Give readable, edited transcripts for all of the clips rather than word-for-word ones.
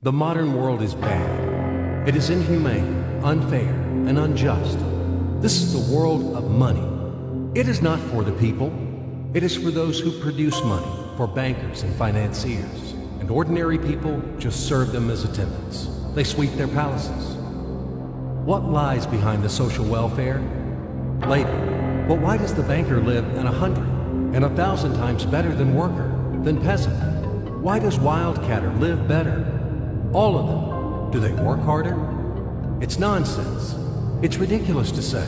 The modern world is bad. It is inhumane, unfair, and unjust. This is the world of money. It is not for the people. It is for those who produce money, for bankers and financiers. And ordinary people just serve them as attendants. They sweep their palaces. What lies behind the social welfare? Labor. But why does the banker live in 100 and 1,000 times better than worker, than peasant? Why does wildcatter live better? All of them. Do they work harder? It's nonsense. It's ridiculous to say.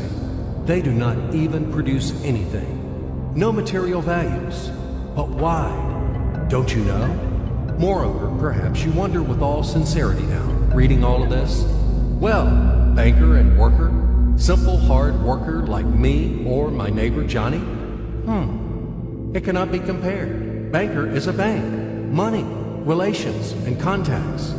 They do not even produce anything. No material values. But why? Don't you know? Moreover, perhaps you wonder with all sincerity now, reading all of this. Well, banker and worker, simple hard worker like me or my neighbor Johnny? It cannot be compared. Banker is a bank, money, relations, and contacts.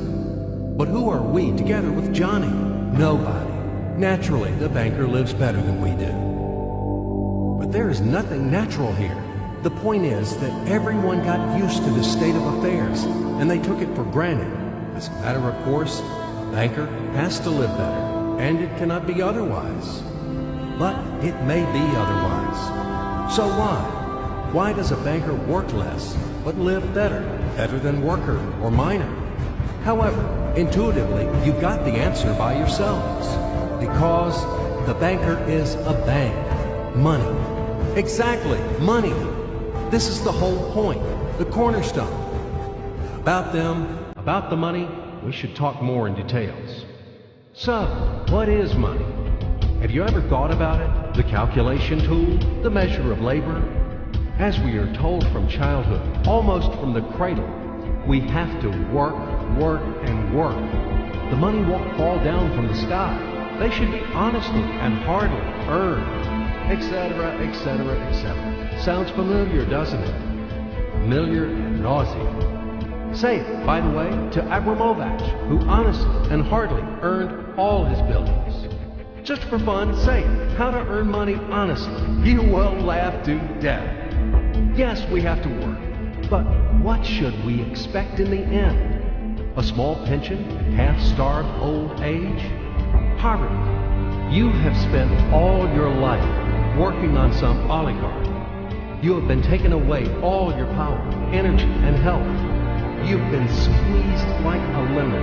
But who are we together with Johnny? Nobody. Naturally, the banker lives better than we do. But there is nothing natural here. The point is that everyone got used to this state of affairs, and they took it for granted. As a matter of course, a banker has to live better, and it cannot be otherwise. But it may be otherwise. So why? Why does a banker work less, but live better? Better than worker or miner? However, intuitively, you've got the answer by yourselves. Because the banker is a bank. Money. Exactly, money. This is the whole point, the cornerstone. About them, about the money, we should talk more in details. So, what is money? Have you ever thought about it? The calculation tool, the measure of labor? As we are told from childhood, almost from the cradle, we have to work, work, and work. The money won't fall down from the sky. They should be honestly and hardly earned, etc., etc., etc. Sounds familiar, doesn't it? Familiar and nauseating. Say it, by the way, to Abramovich, who honestly and hardly earned all his billions. Just for fun, say it. How to earn money honestly. You will laugh to death. Yes, we have to work. But what should we expect in the end? A small pension and half-starved old age? Poverty. You have spent all your life working on some oligarch. You have been taken away all your power, energy, and health. You've been squeezed like a lemon.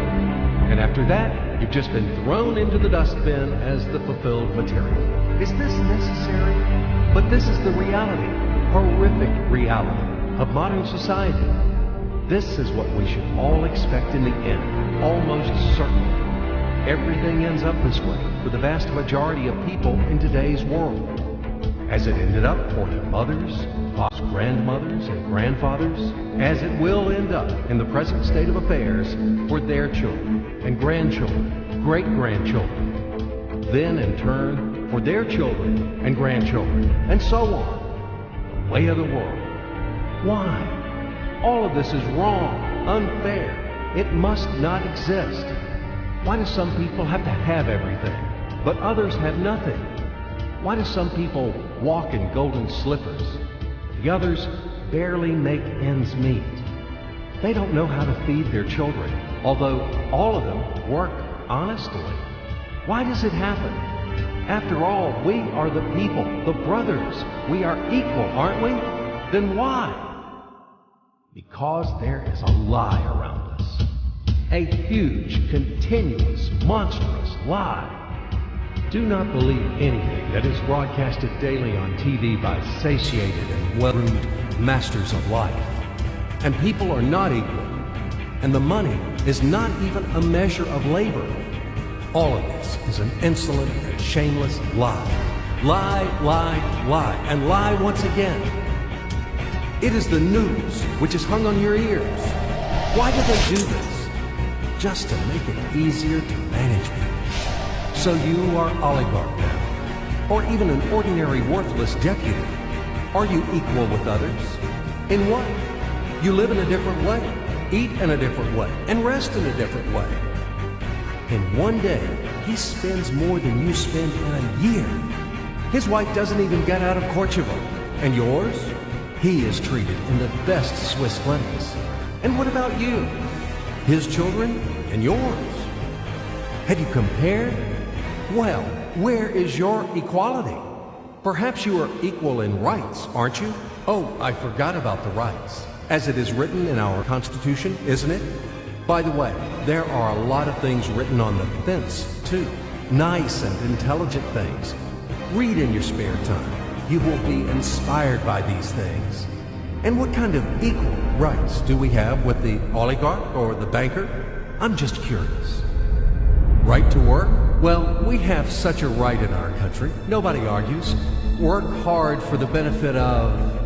And after that, you've just been thrown into the dustbin as the fulfilled material. Is this necessary? But this is the reality, horrific reality, of modern society. This is what we should all expect in the end, almost certainly. Everything ends up this way for the vast majority of people in today's world. As it ended up for their mothers, grandmothers, and grandfathers, as it will end up in the present state of affairs for their children and grandchildren, great-grandchildren, then in turn for their children and grandchildren, and so on. The way of the world. Why? All of this is wrong, unfair. It must not exist. Why do some people have to have everything, but others have nothing? Why do some people walk in golden slippers? The others barely make ends meet. They don't know how to feed their children, although all of them work honestly. Why does it happen? After all, we are the people, the brothers. We are equal, aren't we? Then why? Because there is a lie around us. A huge, continuous, monstrous lie. Do not believe anything that is broadcasted daily on TV by satiated and well-groomed masters of life. And people are not equal. And the money is not even a measure of labor. All of this is an insolent and shameless lie. Lie, lie, lie, and lie once again. It is the news which is hung on your ears. Why do they do this? Just to make it easier to manage people. So you are oligarch now, or even an ordinary worthless deputy. Are you equal with others? In what? You live in a different way, eat in a different way, and rest in a different way. In one day, he spends more than you spend in a year. His wife doesn't even get out of Kosovo. And yours? He is treated in the best Swiss clinics. And what about you? his children and yours. Have you compared? Well, where is your equality? Perhaps you are equal in rights, aren't you? Oh, I forgot about the rights. As it is written in our Constitution, isn't it? By the way, there are a lot of things written on the fence, too. Nice and intelligent things. Read in your spare time. You will be inspired by these things. And what kind of equal rights do we have with the oligarch or the banker? I'm just curious. Right to work? Well, we have such a right in our country. Nobody argues. Work hard for the benefit of...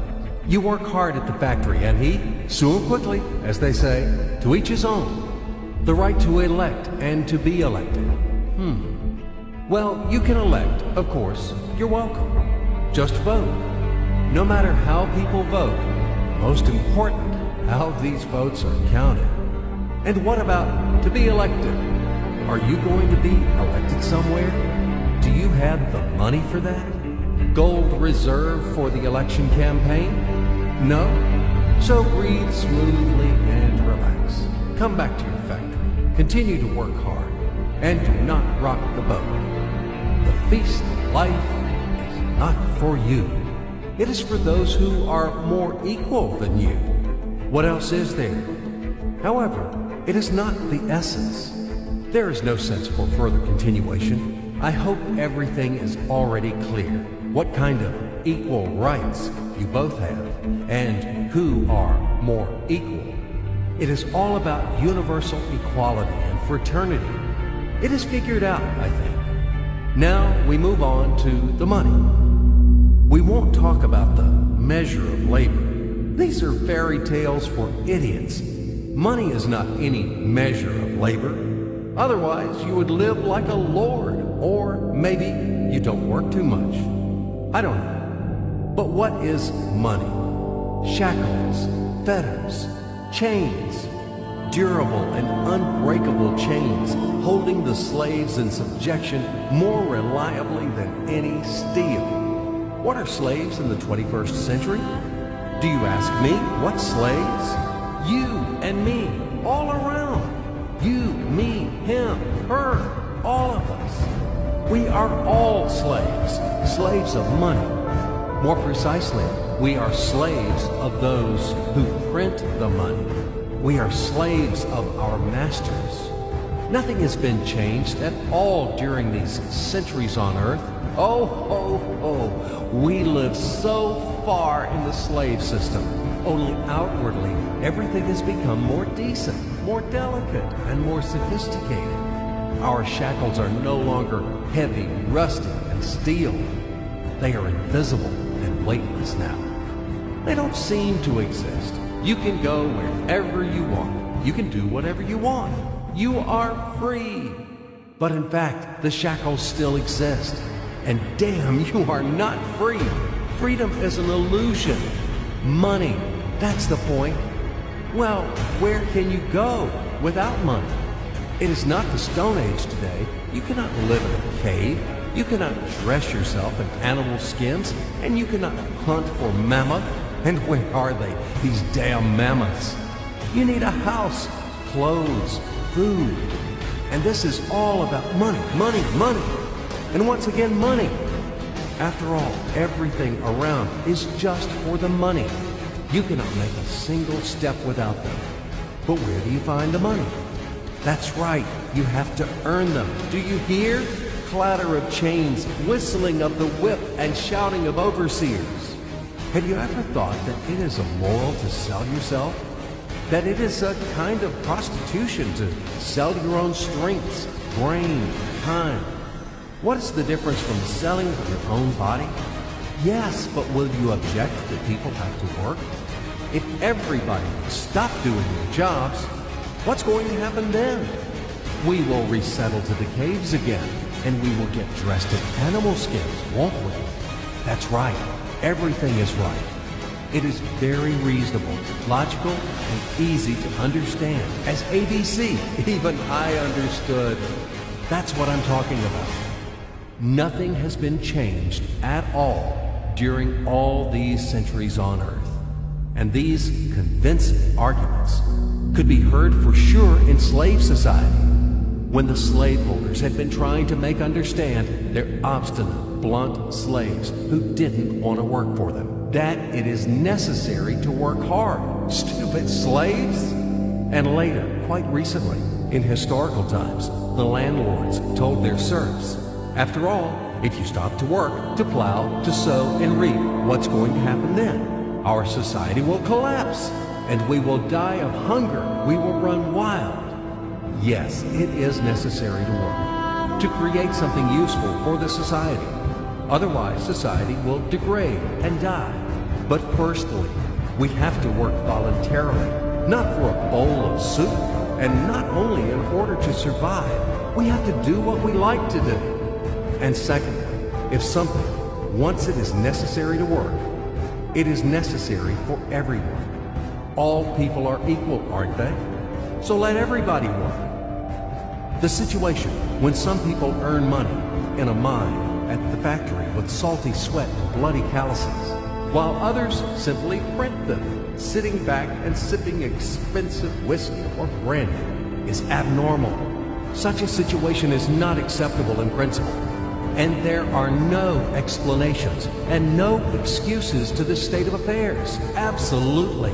You work hard at the factory, and he, soon quickly, as they say, to each his own. The right to elect and to be elected. Well, you can elect, of course. You're welcome. Just vote. No matter how people vote, most important, how these votes are counted. And what about to be elected? Are you going to be elected somewhere? Do you have the money for that? Gold reserve for the election campaign? No? So breathe smoothly and relax. Come back to your factory. Continue to work hard. And do not rock the boat. The feast of life is not for you. It is for those who are more equal than you. What else is there? However, it is not the essence. There is no sense for further continuation. I hope everything is already clear. What kind of equal rights you both have, and who are more equal. It is all about universal equality and fraternity. It is figured out, I think. Now we move on to the money. We won't talk about the measure of labor. These are fairy tales for idiots. Money is not any measure of labor. Otherwise, you would live like a lord, or maybe you don't work too much. I don't know. But what is money? Shackles, fetters, chains, durable and unbreakable chains holding the slaves in subjection more reliably than any steel. What are slaves in the 21st century? Do you ask me? What slaves? You and me, all around. You, me, him, her, all of us. We are all slaves, slaves of money. More precisely, we are slaves of those who print the money. We are slaves of our masters. Nothing has been changed at all during these centuries on earth. We live so far in the slave system. Only outwardly, everything has become more decent, more delicate, and more sophisticated. Our shackles are no longer heavy, rusty, and steel. They are invisible and weightless now. They don't seem to exist. You can go wherever you want. You can do whatever you want. You are free. But in fact, the shackles still exist. And damn, you are not free. Freedom is an illusion. Money, that's the point. Well, where can you go without money? It is not the Stone Age today. You cannot live in a cave. You cannot dress yourself in animal skins. And you cannot hunt for mammoth. And where are they, these damn mammoths? You need a house, clothes, food. And this is all about money, money, money. And once again, money. After all, everything around is just for the money. You cannot make a single step without them. But where do you find the money? That's right, you have to earn them. Do you hear? Clatter of chains, whistling of the whip, and shouting of overseers. Have you ever thought that it is immoral to sell yourself? That it is a kind of prostitution to sell your own strengths, brain, time? What is the difference from selling your own body? Yes, but will you object that people have to work? If everybody stopped doing their jobs, what's going to happen then? We will resettle to the caves again, and we will get dressed in animal skins, won't we? That's right. Everything is right. It is very reasonable, logical, and easy to understand. As ABC, even I understood. That's what I'm talking about. Nothing has been changed at all during all these centuries on Earth. And these convincing arguments could be heard for sure in slave society, when the slaveholders had been trying to make understand their obstinate, blunt slaves who didn't want to work for them that it is necessary to work hard. Stupid slaves! And later, quite recently, in historical times, the landlords told their serfs, after all, if you stop to work, to plow, to sow, and reap, what's going to happen then? Our society will collapse, and we will die of hunger. We will run wild. Yes, it is necessary to work, to create something useful for the society. Otherwise, society will degrade and die. But firstly, we have to work voluntarily, not for a bowl of soup, and not only in order to survive. We have to do what we like to do. And secondly, if something, once it is necessary to work, it is necessary for everyone. All people are equal, aren't they? So let everybody work. The situation when some people earn money in a mine, at the factory with salty sweat and bloody calluses, while others simply print them, sitting back and sipping expensive whiskey or brandy, is abnormal. Such a situation is not acceptable in principle, and there are no explanations and no excuses to this state of affairs. Absolutely.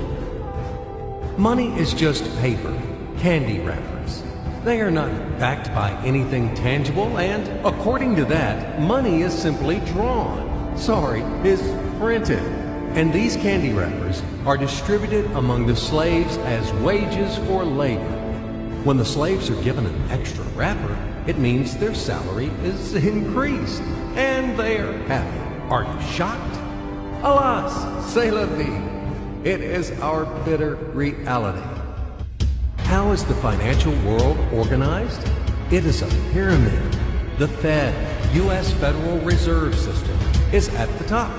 Money is just paper, candy wrappers. They are not backed by anything tangible, and according to that, money is simply drawn. Sorry, is printed. And these candy wrappers are distributed among the slaves as wages for labor. When the slaves are given an extra wrapper, it means their salary is increased, and they are happy. Are you shocked? Alas, c'est la vie. It is our bitter reality. How is the financial world organized? It is a pyramid. The Fed, U.S. Federal Reserve System, is at the top.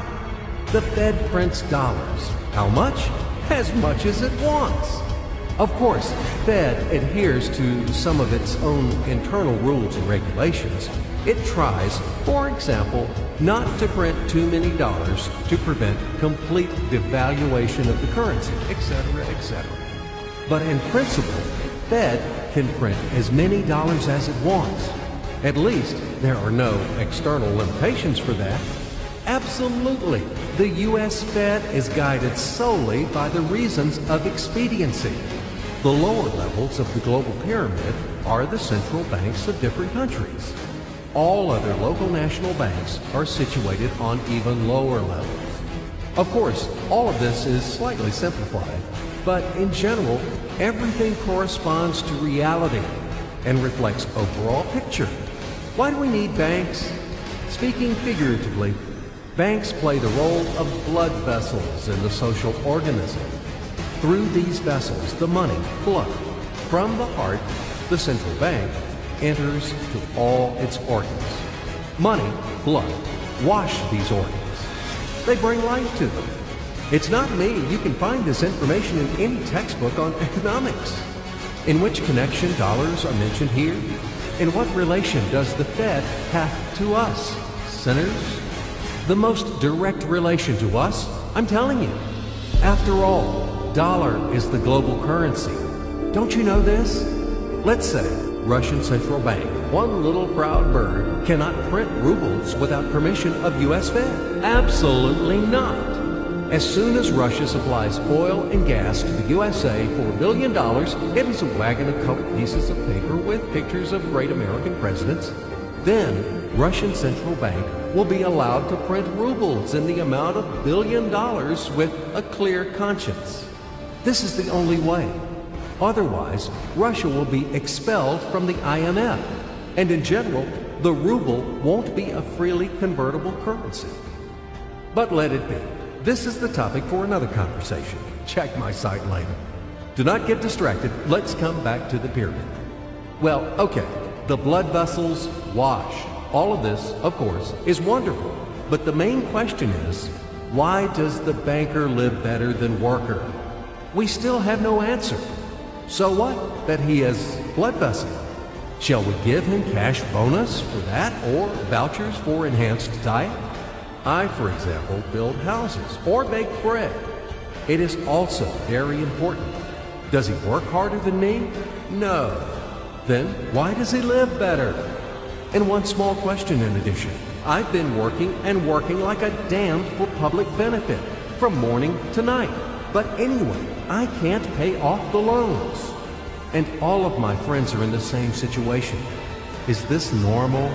The Fed prints dollars. How much? As much as it wants. Of course, Fed adheres to some of its own internal rules and regulations. It tries, for example, not to print too many dollars to prevent complete devaluation of the currency, etc., etc. But in principle, Fed can print as many dollars as it wants. At least, there are no external limitations for that. Absolutely, the U.S. Fed is guided solely by the reasons of expediency. The lower levels of the global pyramid are the central banks of different countries. All other local national banks are situated on even lower levels. Of course, all of this is slightly simplified, but in general, everything corresponds to reality and reflects overall picture. Why do we need banks? Speaking figuratively, banks play the role of blood vessels in the social organism. Through these vessels, the money, blood, from the heart, the central bank, enters to all its organs. Money, blood, wash these organs. They bring life to them. It's not me. You can find this information in any textbook on economics. In which connection dollars are mentioned here? In what relation does the Fed have to us, sinners? The most direct relation to us, I'm telling you. After all, dollar is the global currency. Don't you know this? Let's say Russian Central Bank, one little proud bird, cannot print rubles without permission of U.S. Fed. Absolutely not. As soon as Russia supplies oil and gas to the USA for $1 billion, it is a wagon of colored pieces of paper with pictures of great American presidents. Then, Russian Central Bank will be allowed to print rubles in the amount of $1 billion with a clear conscience. This is the only way. Otherwise, Russia will be expelled from the IMF, and in general, the ruble won't be a freely convertible currency. But let it be. This is the topic for another conversation. Check my site later. Do not get distracted. Let's come back to the pyramid. Well, okay, the blood vessels wash. All of this, of course, is wonderful. But the main question is, why does the banker live better than worker? We still have no answer. So what that he has blood vessel? Shall we give him cash bonus for that, or vouchers for enhanced diet? I, for example, build houses or bake bread. It is also very important. Does he work harder than me? No. Then why does he live better? And one small question in addition. I've been working and working like a damned for public benefit from morning to night. But anyway, I can't pay off the loans. And all of my friends are in the same situation. Is this normal?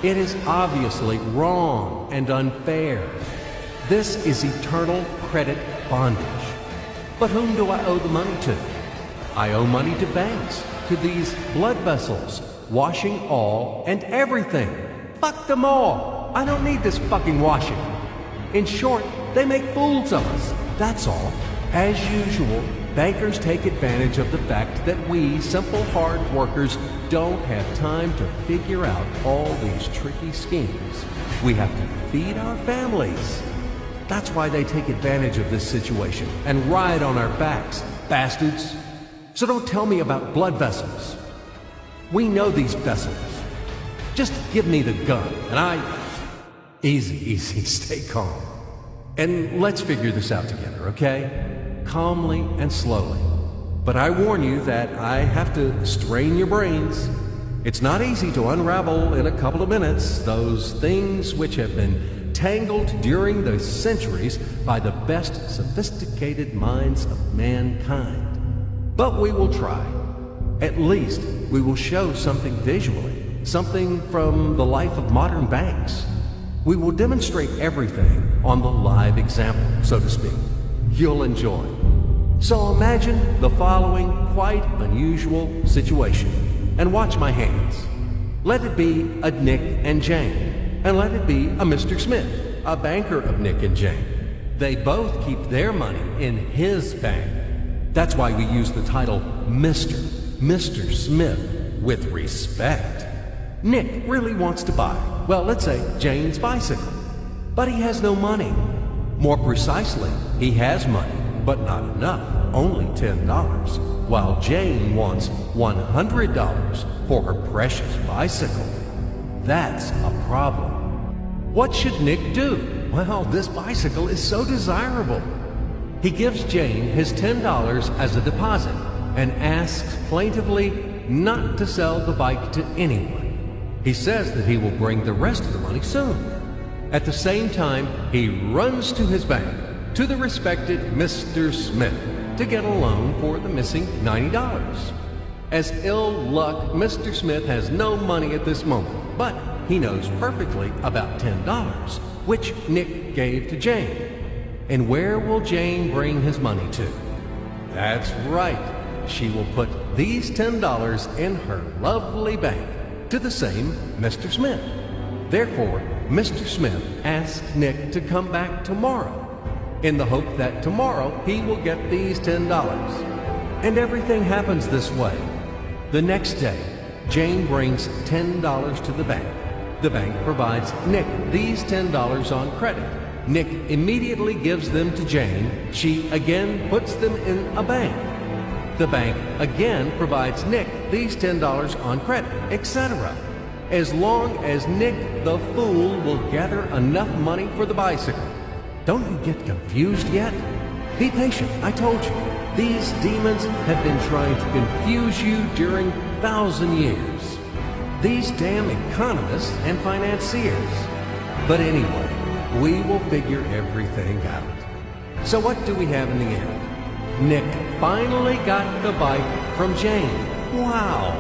It is obviously wrong and unfair. This is eternal credit bondage. But whom do I owe the money to? I owe money to banks, to these blood vessels, washing all and everything. Fuck them all. I don't need this fucking washing. In short, they make fools of us. That's all. As usual, bankers take advantage of the fact that we, simple hard workers, don't have time to figure out all these tricky schemes. We have to feed our families. That's why they take advantage of this situation and ride on our backs, bastards. So don't tell me about blood vessels. We know these vessels. Just give me the gun and Easy, stay calm. And let's figure this out together, okay? Calmly and slowly. But I warn you that I have to strain your brains. It's not easy to unravel in a couple of minutes those things which have been tangled during the centuries by the best sophisticated minds of mankind. But we will try. At least we will show something visually, something from the life of modern banks. We will demonstrate everything on the live example, so to speak. You'll enjoy. So imagine the following quite unusual situation, and watch my hands. Let it be a Nick and Jane, and let it be a Mr. Smith, a banker of Nick and Jane. They both keep their money in his bank. That's why we use the title Mr. Smith, with respect. Nick really wants to buy, well, let's say Jane's bicycle, but he has no money. More precisely, he has money, but not enough, only $10, while Jane wants $100 for her precious bicycle. That's a problem. What should Nick do? Well, this bicycle is so desirable. He gives Jane his $10 as a deposit and asks plaintively not to sell the bike to anyone. He says that he will bring the rest of the money soon. At the same time, he runs to his bank, to the respected Mr. Smith, to get a loan for the missing $90. As ill luck, Mr. Smith has no money at this moment, but he knows perfectly about $10, which Nick gave to Jane. And where will Jane bring his money to? That's right. She will put these $10 in her lovely bank, to the same Mr. Smith. Therefore, Mr. Smith asks Nick to come back tomorrow, in the hope that tomorrow he will get these $10. And everything happens this way. The next day, Jane brings $10 to the bank. The bank provides Nick these $10 on credit. Nick immediately gives them to Jane. She again puts them in a bank. The bank again provides Nick these $10 on credit, etc. As long as Nick the fool will gather enough money for the bicycle. Don't you get confused yet? Be patient, I told you. These demons have been trying to confuse you during 1,000 years. These damn economists and financiers. But anyway, we will figure everything out. So what do we have in the end? Nick finally got the bike from Jane. Wow!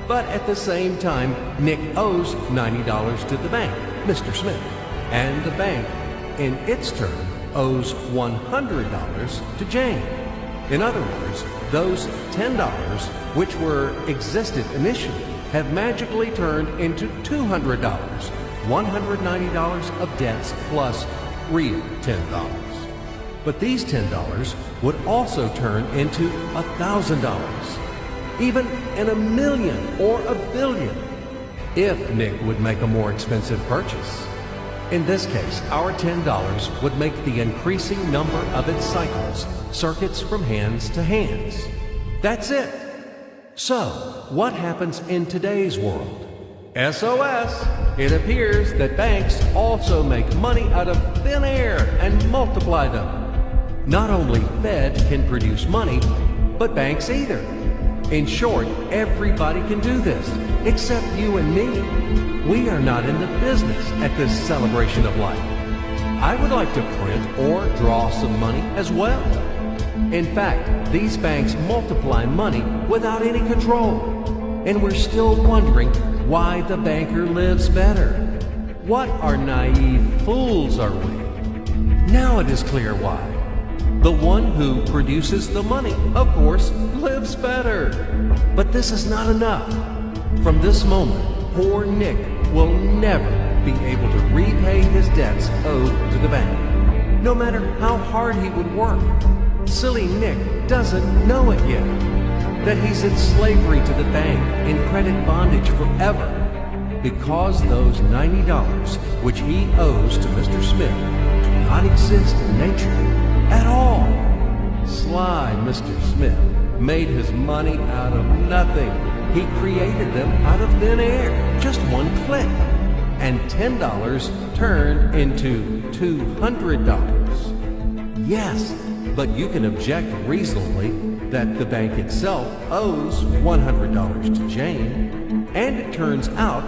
But at the same time, Nick owes $90 to the bank, Mr. Smith. And the bank, in its turn, owes $100 to Jane. In other words, those $10, which were existed initially, have magically turned into $200, $190 of debts plus real $10. But these $10 would also turn into $1,000, even in a million or a billion, if Nick would make a more expensive purchase. In this case, our $10 would make the increasing number of its cycles, circuits from hands to hands. That's it. So, what happens in today's world? SOS! It appears that banks also make money out of thin air and multiply them. Not only Fed can produce money, but banks either. In short, everybody can do this, except you and me. We are not in the business at this celebration of life. I would like to print or draw some money as well. In fact, these banks multiply money without any control. And we're still wondering why the banker lives better. What are naive fools are we? Now it is clear why. The one who produces the money, of course, lives better. But this is not enough. From this moment, poor Nick will never be able to repay his debts owed to the bank, no matter how hard he would work. Silly Nick doesn't know it yet, that he's in slavery to the bank, in credit bondage forever, because those $90 which he owes to Mr. Smith do not exist in nature at all. Sly Mr. Smith made his money out of nothing. He created them out of thin air, just one click. And $10 turned into $200. Yes, but you can object reasonably that the bank itself owes $100 to Jane, and it turns out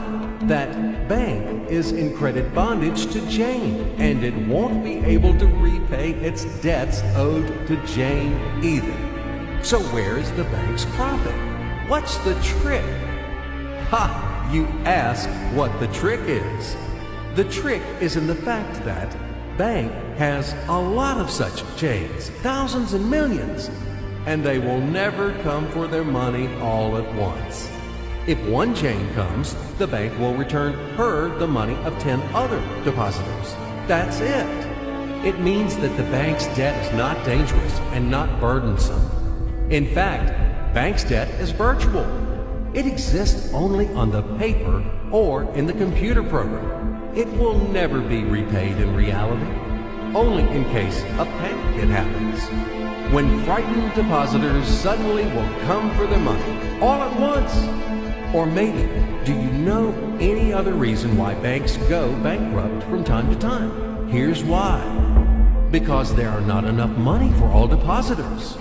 that bank is in credit bondage to Jane, and it won't be able to repay its debts owed to Jane either. So where's the bank's profit? What's the trick? Ha! You ask what the trick is. The trick is in the fact that bank has a lot of such Janes, thousands and millions, and they will never come for their money all at once. If one Jane comes, the bank will return her the money of 10 other depositors. That's it. It means that the bank's debt is not dangerous and not burdensome. In fact, bank's debt is virtual. It exists only on the paper or in the computer program. It will never be repaid in reality, only in case a panic happens, when frightened depositors suddenly will come for their money all at once. Or maybe, do you know any other reason why banks go bankrupt from time to time? Here's why. Because there are not enough money for all depositors.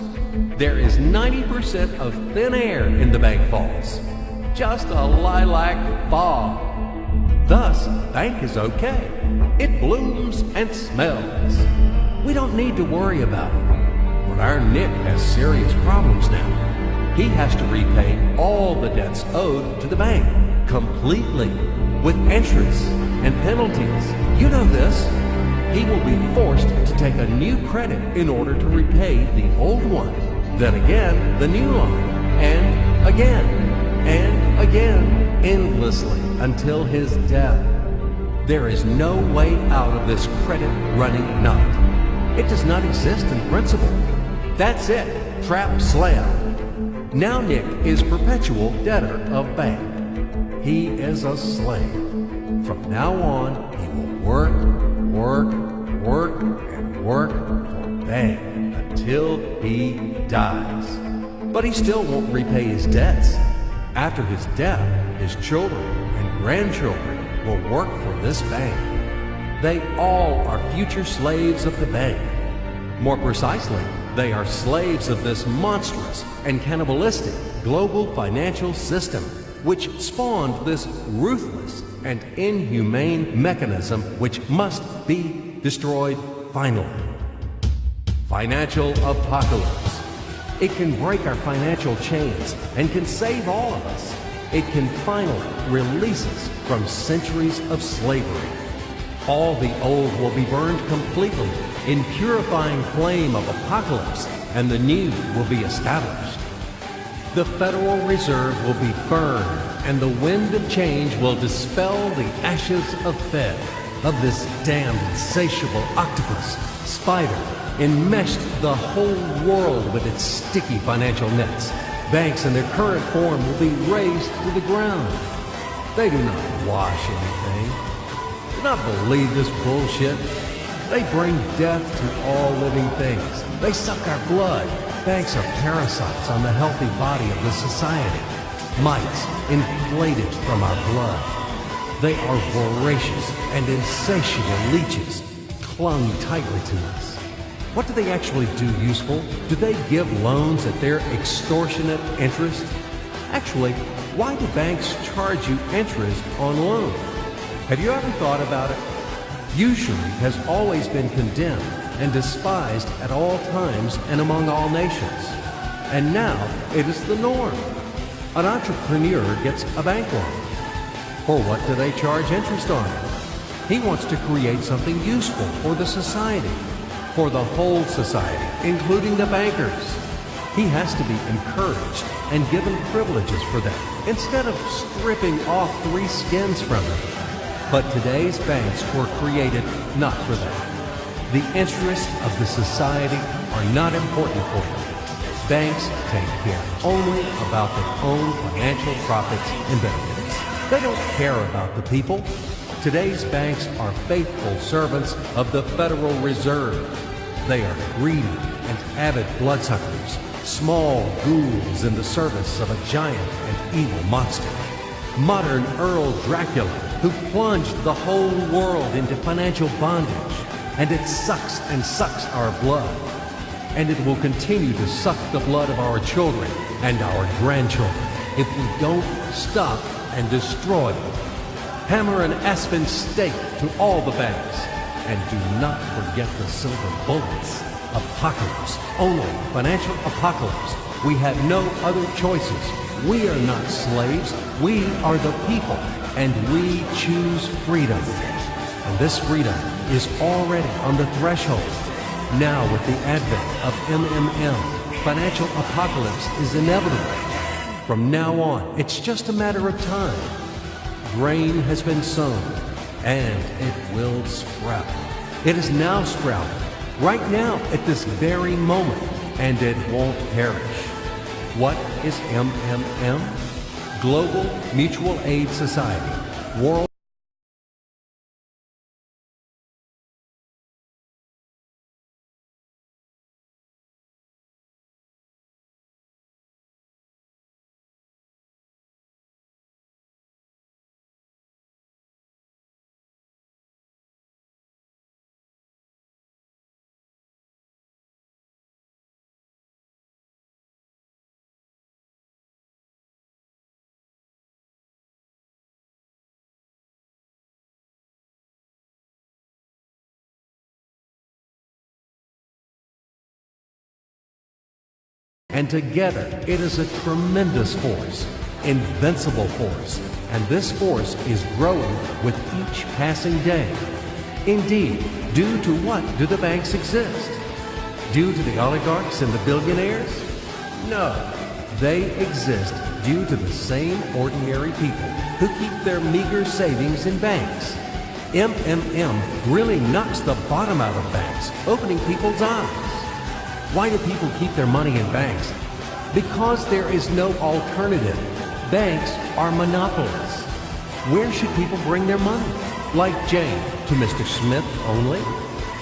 There is 90% of thin air in the bank vaults. Just a lilac fog. Thus, bank is okay. It blooms and smells. We don't need to worry about it. But our Nick has serious problems now. He has to repay all the debts owed to the bank, completely, with interest and penalties. You know this. He will be forced to take a new credit in order to repay the old one, then again the new one, and again, endlessly until his death. There is no way out of this credit running knot. It does not exist in principle. That's it, trap slam. Now Nick is perpetual debtor of bank. He is a slave. From now on, he will work for bank until he dies. But he still won't repay his debts. After his death, his children and grandchildren will work for this bank. They all are future slaves of the bank. More precisely, they are slaves of this monstrous and cannibalistic global financial system, which spawned this ruthless and inhumane mechanism which must be destroyed finally. Financial apocalypse. It can break our financial chains and can save all of us. It can finally release us from centuries of slavery. All the old will be burned completely in purifying flame of apocalypse, and the new will be established. The Federal Reserve will be burned, and the wind of change will dispel the ashes of Fed, of this damned insatiable octopus, spider, enmeshed the whole world with its sticky financial nets. Banks in their current form will be razed to the ground. They do not wash anything. Do not believe this bullshit. They bring death to all living things. They suck our blood. Banks are parasites on the healthy body of the society. Mites inflated from our blood. They are voracious and insatiable leeches, clung tightly to us. What do they actually do useful? Do they give loans at their extortionate interest? Actually, why do banks charge you interest on loans? Have you ever thought about it? Usury has always been condemned and despised at all times and among all nations. And now it is the norm. An entrepreneur gets a bank loan. For what do they charge interest on it? He wants to create something useful for the society, for the whole society, including the bankers. He has to be encouraged and given privileges for that, instead of stripping off 3 skins from him. But today's banks were created not for that. The interests of the society are not important for them. Banks take care only about their own financial profits and benefits. They don't care about the people. Today's banks are faithful servants of the Federal Reserve. They are greedy and avid bloodsuckers, small ghouls in the service of a giant and evil monster. Modern Earl Dracula, who plunged the whole world into financial bondage, and it sucks and sucks our blood. And it will continue to suck the blood of our children and our grandchildren if we don't stop and destroy them. Hammer an aspen stake to all the banks, and do not forget the silver bullets. Apocalypse, only financial apocalypse. We have no other choices. We are not slaves. We are the people, and we choose freedom. And this freedom is already on the threshold. Now, with the advent of MMM, financial apocalypse is inevitable. From now on, it's just a matter of time. Grain has been sown, and it will sprout. It is now sprouting, right now, at this very moment, and it won't perish. What is MMM? Global Mutual Aid Society. World and together it is a tremendous force, invincible force, and this force is growing with each passing day. Indeed, due to what do the banks exist? Due to the oligarchs and the billionaires? No, they exist due to the same ordinary people who keep their meager savings in banks. MMM really knocks the bottom out of banks, opening people's eyes. Why do people keep their money in banks? Because there is no alternative. Banks are monopolies. Where should people bring their money? Like Jane, to Mr. Smith only?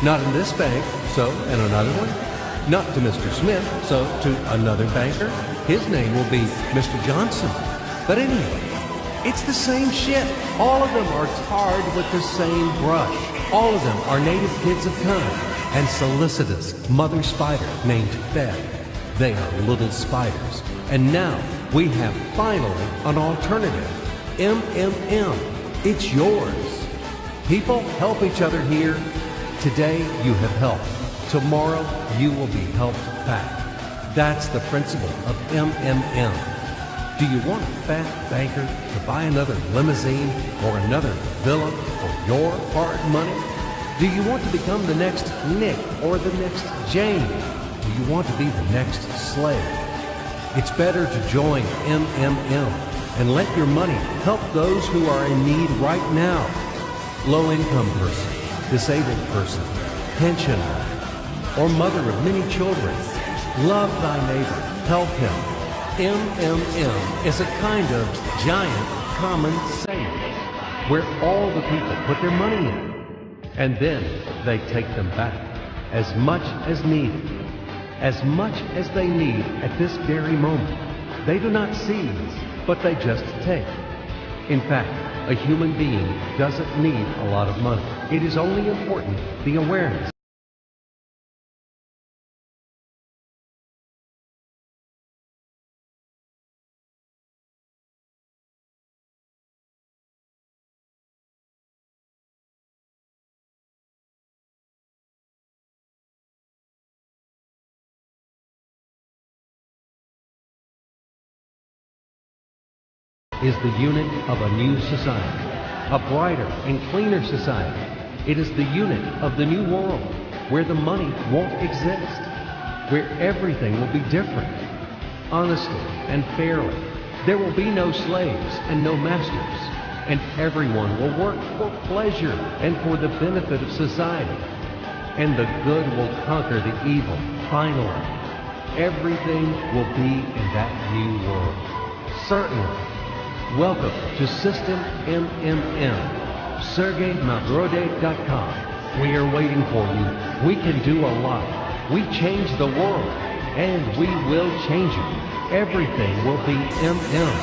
Not in this bank, so in another one? Not to Mr. Smith, so to another banker? His name will be Mr. Johnson. But anyway, it's the same shit. All of them are tarred with the same brush. All of them are native kids of time. And solicitous mother spider named Fed. They are little spiders. And now we have finally an alternative. MMM. It's yours. People, help each other here. Today you have helped. Tomorrow you will be helped back. That's the principle of MMM. Do you want a fat banker to buy another limousine or another villa for your hard money? Do you want to become the next Nick or the next Jane? Do you want to be the next slave? It's better to join MMM and let your money help those who are in need right now. Low-income person, disabled person, pensioner, or mother of many children. Love thy neighbor, help him. MMM is a kind of giant common savings where all the people put their money in. And then they take them back, as much as needed, as much as they need at this very moment. They do not seize, but they just take. In fact, a human being doesn't need a lot of money. It is only important the awareness is the unit of a new society, a brighter and cleaner society. It is the unit of the new world, where the money won't exist, where everything will be different, honestly and fairly. There will be no slaves and no masters, and everyone will work for pleasure and for the benefit of society. And the good will conquer the evil, finally. Everything will be in that new world. Certainly. Welcome to System MMM. SergeyMavrode.com. We are waiting for you. We can do a lot. We change the world, and we will change it. Everything will be MM.